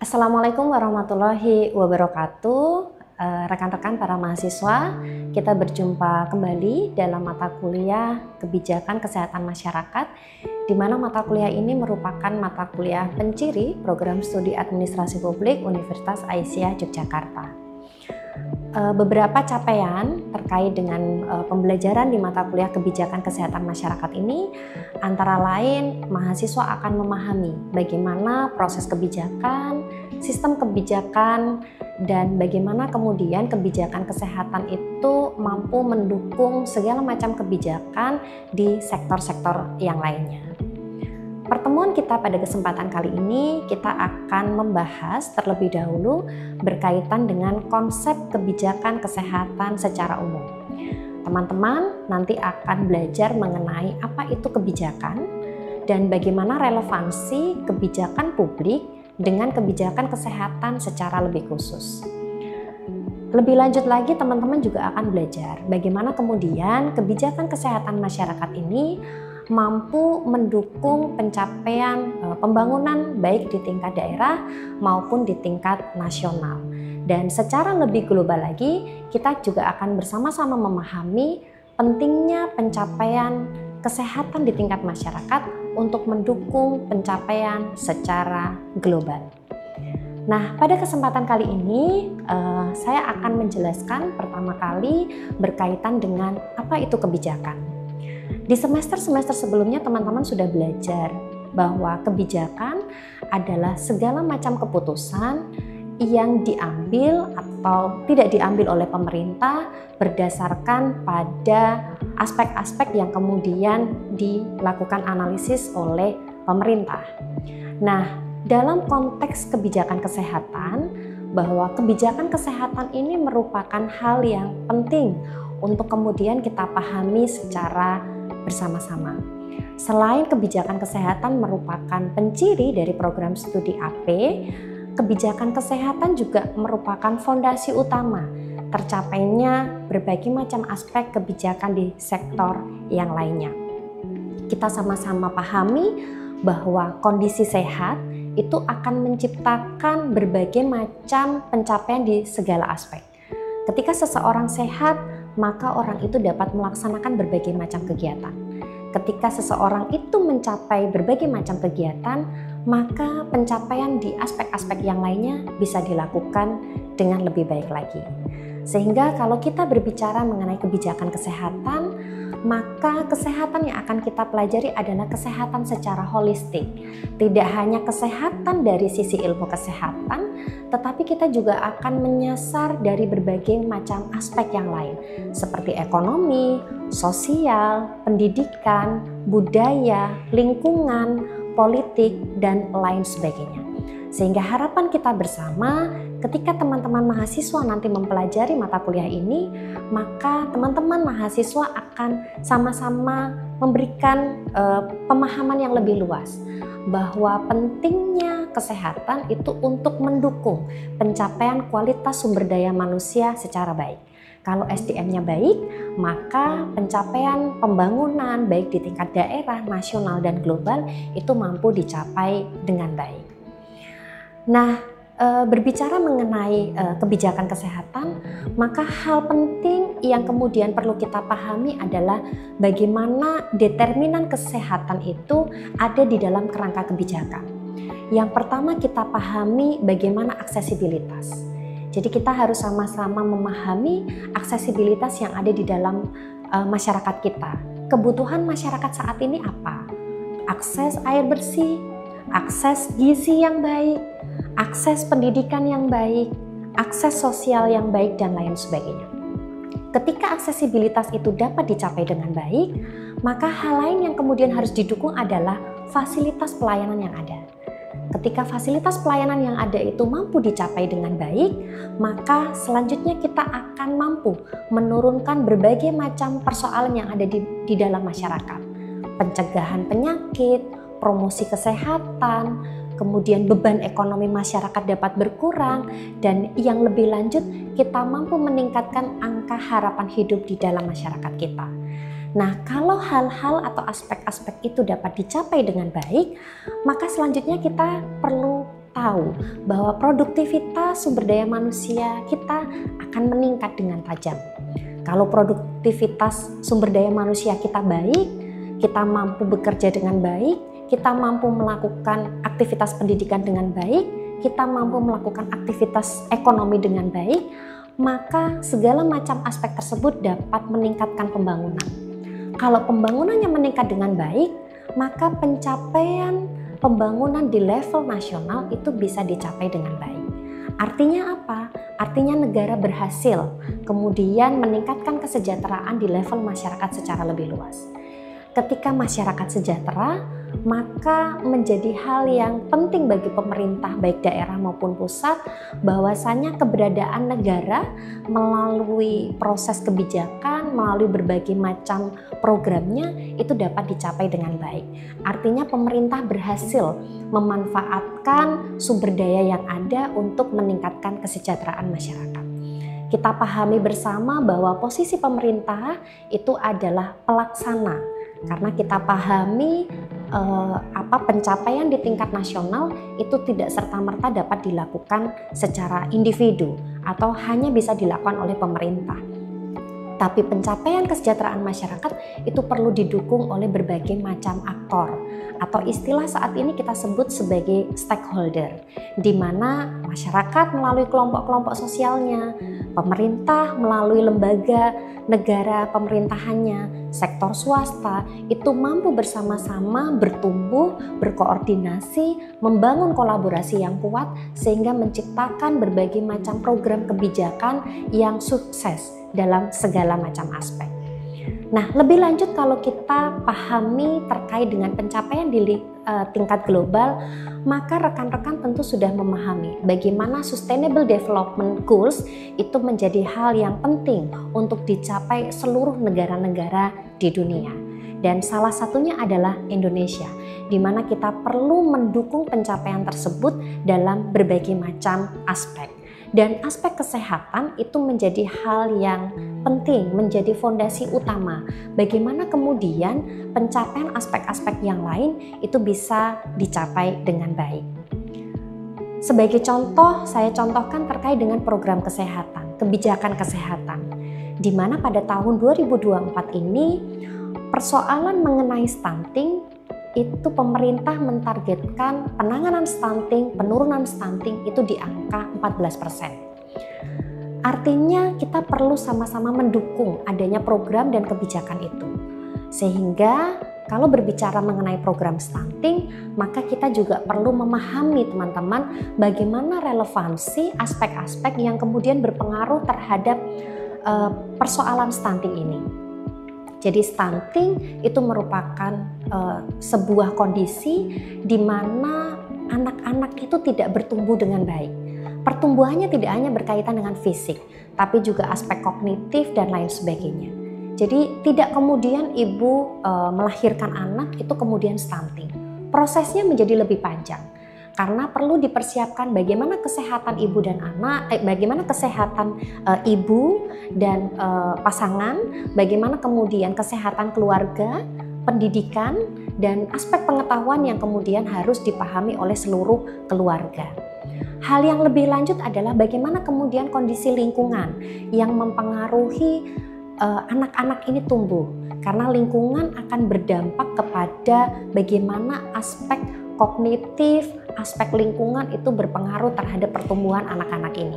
Assalamualaikum warahmatullahi wabarakatuh. Rekan-rekan para mahasiswa, kita berjumpa kembali dalam mata kuliah Kebijakan Kesehatan Masyarakat, di mana mata kuliah ini merupakan mata kuliah penciri program studi administrasi publik Universitas Aisyah Yogyakarta. Beberapa capaian terkait dengan pembelajaran di mata kuliah Kebijakan Kesehatan Masyarakat ini antara lain mahasiswa akan memahami bagaimana proses kebijakan, sistem kebijakan, dan bagaimana kemudian kebijakan kesehatan itu mampu mendukung segala macam kebijakan di sektor-sektor yang lainnya. Pertemuan kita pada kesempatan kali ini kita akan membahas terlebih dahulu berkaitan dengan konsep kebijakan kesehatan secara umum. Teman-teman nanti akan belajar mengenai apa itu kebijakan dan bagaimana relevansi kebijakan publik dengan kebijakan kesehatan secara lebih khusus. Lebih lanjut lagi teman-teman juga akan belajar bagaimana kemudian kebijakan kesehatan masyarakat ini mampu mendukung pencapaian pembangunan baik di tingkat daerah maupun di tingkat nasional. Dan secara lebih global lagi, kita juga akan bersama-sama memahami pentingnya pencapaian kesehatan di tingkat masyarakat untuk mendukung pencapaian secara global. Nah, pada kesempatan kali ini saya akan menjelaskan pertama kali berkaitan dengan apa itu kebijakan. Di semester-semester sebelumnya teman-teman sudah belajar bahwa kebijakan adalah segala macam keputusan yang diambil atau tidak diambil oleh pemerintah berdasarkan pada aspek-aspek yang kemudian dilakukan analisis oleh pemerintah. Nah, dalam konteks kebijakan kesehatan, bahwa kebijakan kesehatan ini merupakan hal yang penting untuk kemudian kita pahami secara bersama-sama. Selain kebijakan kesehatan merupakan penciri dari program studi AP, kebijakan kesehatan juga merupakan fondasi utama tercapainya berbagai macam aspek kebijakan di sektor yang lainnya. Kita sama-sama pahami bahwa kondisi sehat itu akan menciptakan berbagai macam pencapaian di segala aspek. Ketika seseorang sehat, maka orang itu dapat melaksanakan berbagai macam kegiatan. Ketika seseorang itu mencapai berbagai macam kegiatan, maka pencapaian di aspek-aspek yang lainnya bisa dilakukan dengan lebih baik lagi. Sehingga kalau kita berbicara mengenai kebijakan kesehatan, maka kesehatan yang akan kita pelajari adalah kesehatan secara holistik. Tidak hanya kesehatan dari sisi ilmu kesehatan, tetapi kita juga akan menyasar dari berbagai macam aspek yang lain, seperti ekonomi, sosial, pendidikan, budaya, lingkungan, politik, dan lain sebagainya. Sehingga harapan kita bersama ketika teman-teman mahasiswa nanti mempelajari mata kuliah ini, maka teman-teman mahasiswa akan sama-sama memberikan pemahaman yang lebih luas bahwa pentingnya kesehatan itu untuk mendukung pencapaian kualitas sumber daya manusia secara baik. Kalau SDM-nya baik, maka pencapaian pembangunan baik di tingkat daerah, nasional, dan global itu mampu dicapai dengan baik. Nah, berbicara mengenai kebijakan kesehatan, maka hal penting yang kemudian perlu kita pahami adalah bagaimana determinan kesehatan itu ada di dalam kerangka kebijakan. Yang pertama kita pahami bagaimana aksesibilitas. Jadi kita harus sama-sama memahami aksesibilitas yang ada di dalam masyarakat kita. Kebutuhan masyarakat saat ini apa? Akses air bersih, akses gizi yang baik, akses pendidikan yang baik, akses sosial yang baik, dan lain sebagainya. Ketika aksesibilitas itu dapat dicapai dengan baik, maka hal lain yang kemudian harus didukung adalah fasilitas pelayanan yang ada. Ketika fasilitas pelayanan yang ada itu mampu dicapai dengan baik, maka selanjutnya kita akan mampu menurunkan berbagai macam persoalan yang ada di dalam masyarakat. Pencegahan penyakit, promosi kesehatan, kemudian beban ekonomi masyarakat dapat berkurang, dan yang lebih lanjut kita mampu meningkatkan angka harapan hidup di dalam masyarakat kita. Nah, kalau hal-hal atau aspek-aspek itu dapat dicapai dengan baik, maka selanjutnya kita perlu tahu bahwa produktivitas sumber daya manusia kita akan meningkat dengan tajam. Kalau produktivitas sumber daya manusia kita baik, kita mampu bekerja dengan baik, kita mampu melakukan aktivitas pendidikan dengan baik, kita mampu melakukan aktivitas ekonomi dengan baik, maka segala macam aspek tersebut dapat meningkatkan pembangunan. Kalau pembangunannya meningkat dengan baik, maka pencapaian pembangunan di level nasional itu bisa dicapai dengan baik. Artinya apa? Artinya negara berhasil kemudian meningkatkan kesejahteraan di level masyarakat secara lebih luas. Ketika masyarakat sejahtera, maka menjadi hal yang penting bagi pemerintah baik daerah maupun pusat bahwasanya keberadaan negara melalui proses kebijakan, melalui berbagai macam programnya itu dapat dicapai dengan baik. Artinya pemerintah berhasil memanfaatkan sumber daya yang ada untuk meningkatkan kesejahteraan masyarakat. Kita pahami bersama bahwa posisi pemerintah itu adalah pelaksana. Karena kita pahami pencapaian di tingkat nasional itu tidak serta-merta dapat dilakukan secara individu atau hanya bisa dilakukan oleh pemerintah. Tapi pencapaian kesejahteraan masyarakat itu perlu didukung oleh berbagai macam aktor atau istilah saat ini kita sebut sebagai stakeholder, di mana masyarakat melalui kelompok-kelompok sosialnya, pemerintah melalui lembaga negara pemerintahannya, sektor swasta itu mampu bersama-sama bertumbuh, berkoordinasi, membangun kolaborasi yang kuat sehingga menciptakan berbagai macam program kebijakan yang sukses dalam segala macam aspek. Nah, lebih lanjut kalau kita pahami terkait dengan pencapaian di tingkat global, maka rekan-rekan tentu sudah memahami bagaimana Sustainable Development Goals itu menjadi hal yang penting untuk dicapai seluruh negara-negara di dunia. Dan salah satunya adalah Indonesia, di mana kita perlu mendukung pencapaian tersebut dalam berbagai macam aspek. Dan aspek kesehatan itu menjadi hal yang penting, menjadi fondasi utama. Bagaimana kemudian pencapaian aspek-aspek yang lain itu bisa dicapai dengan baik. Sebagai contoh, saya contohkan terkait dengan program kesehatan, kebijakan kesehatan, di mana pada tahun 2024 ini persoalan mengenai stunting itu pemerintah mentargetkan penanganan stunting, penurunan stunting itu di angka 14%. Artinya kita perlu sama-sama mendukung adanya program dan kebijakan itu. Sehingga kalau berbicara mengenai program stunting, maka kita juga perlu memahami teman-teman bagaimana relevansi aspek-aspek yang kemudian berpengaruh terhadap persoalan stunting ini. Jadi stunting itu merupakan sebuah kondisi di mana anak-anak itu tidak bertumbuh dengan baik. Pertumbuhannya tidak hanya berkaitan dengan fisik, tapi juga aspek kognitif dan lain sebagainya. Jadi tidak kemudian ibu melahirkan anak itu kemudian stunting. Prosesnya menjadi lebih panjang. Karena perlu dipersiapkan bagaimana kesehatan ibu dan anak, bagaimana kesehatan ibu dan pasangan, bagaimana kemudian kesehatan keluarga, pendidikan, dan aspek pengetahuan yang kemudian harus dipahami oleh seluruh keluarga. Hal yang lebih lanjut adalah bagaimana kemudian kondisi lingkungan yang mempengaruhi anak-anak ini tumbuh, karena lingkungan akan berdampak kepada bagaimana aspek kognitif, aspek lingkungan itu berpengaruh terhadap pertumbuhan anak-anak ini.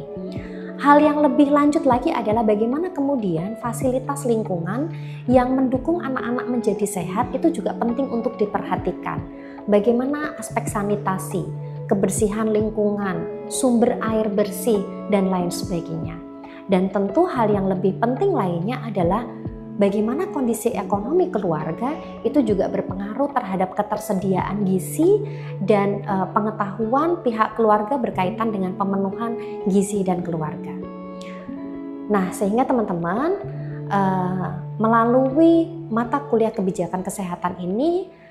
Hal yang lebih lanjut lagi adalah bagaimana kemudian fasilitas lingkungan yang mendukung anak-anak menjadi sehat itu juga penting untuk diperhatikan. Bagaimana aspek sanitasi, kebersihan lingkungan, sumber air bersih, dan lain sebagainya. Dan tentu hal yang lebih penting lainnya adalah bagaimana kondisi ekonomi keluarga itu juga berpengaruh terhadap ketersediaan gizi dan pengetahuan pihak keluarga berkaitan dengan pemenuhan gizi dan keluarga. Nah, sehingga teman-teman melalui mata kuliah kebijakan kesehatan ini,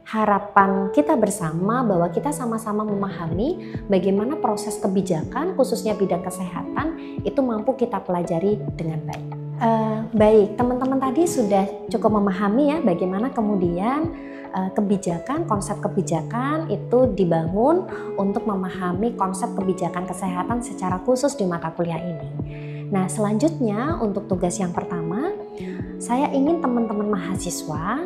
harapan kita bersama bahwa kita sama-sama memahami bagaimana proses kebijakan khususnya bidang kesehatan itu mampu kita pelajari dengan baik. Baik, teman-teman tadi sudah cukup memahami ya bagaimana kemudian konsep kebijakan itu dibangun untuk memahami konsep kebijakan kesehatan secara khusus di mata kuliah ini. Nah, selanjutnya untuk tugas yang pertama, saya ingin teman-teman mahasiswa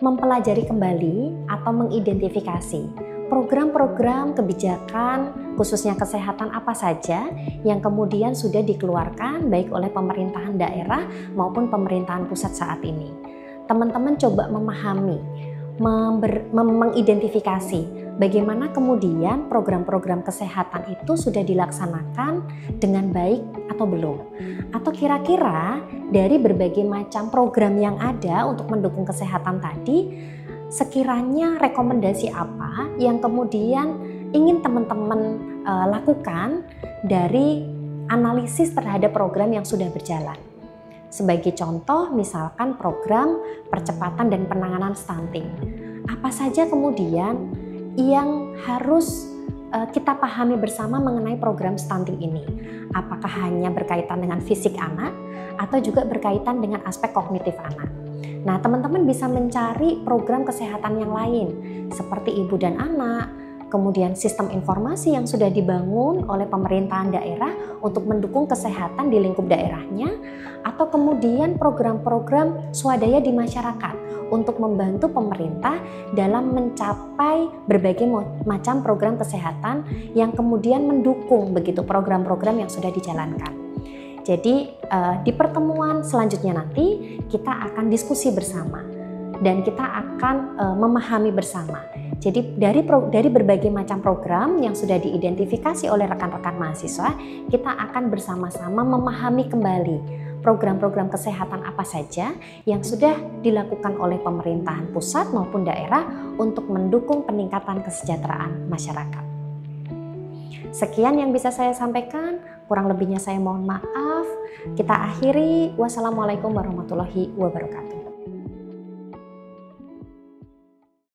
mempelajari kembali atau mengidentifikasi program-program kebijakan khususnya kesehatan apa saja yang kemudian sudah dikeluarkan baik oleh pemerintahan daerah maupun pemerintahan pusat saat ini. Teman-teman coba memahami, mengidentifikasi bagaimana kemudian program-program kesehatan itu sudah dilaksanakan dengan baik atau belum. Atau kira-kira dari berbagai macam program yang ada untuk mendukung kesehatan tadi, sekiranya rekomendasi apa yang kemudian ingin teman-teman lakukan dari analisis terhadap program yang sudah berjalan. Sebagai contoh, misalkan program percepatan dan penanganan stunting. Apa saja kemudian yang harus kita pahami bersama mengenai program stunting ini? Apakah hanya berkaitan dengan fisik anak atau juga berkaitan dengan aspek kognitif anak? Nah, teman-teman bisa mencari program kesehatan yang lain seperti ibu dan anak, kemudian sistem informasi yang sudah dibangun oleh pemerintahan daerah untuk mendukung kesehatan di lingkup daerahnya, atau kemudian program-program swadaya di masyarakat untuk membantu pemerintah dalam mencapai berbagai macam program kesehatan yang kemudian mendukung begitu program-program yang sudah dijalankan. Jadi di pertemuan selanjutnya nanti kita akan diskusi bersama dan kita akan memahami bersama. Jadi dari berbagai macam program yang sudah diidentifikasi oleh rekan-rekan mahasiswa, kita akan bersama-sama memahami kembali program-program kesehatan apa saja yang sudah dilakukan oleh pemerintahan pusat maupun daerah untuk mendukung peningkatan kesejahteraan masyarakat. Sekian yang bisa saya sampaikan, kurang lebihnya saya mohon maaf. Kita akhiri. Wassalamualaikum warahmatullahi wabarakatuh.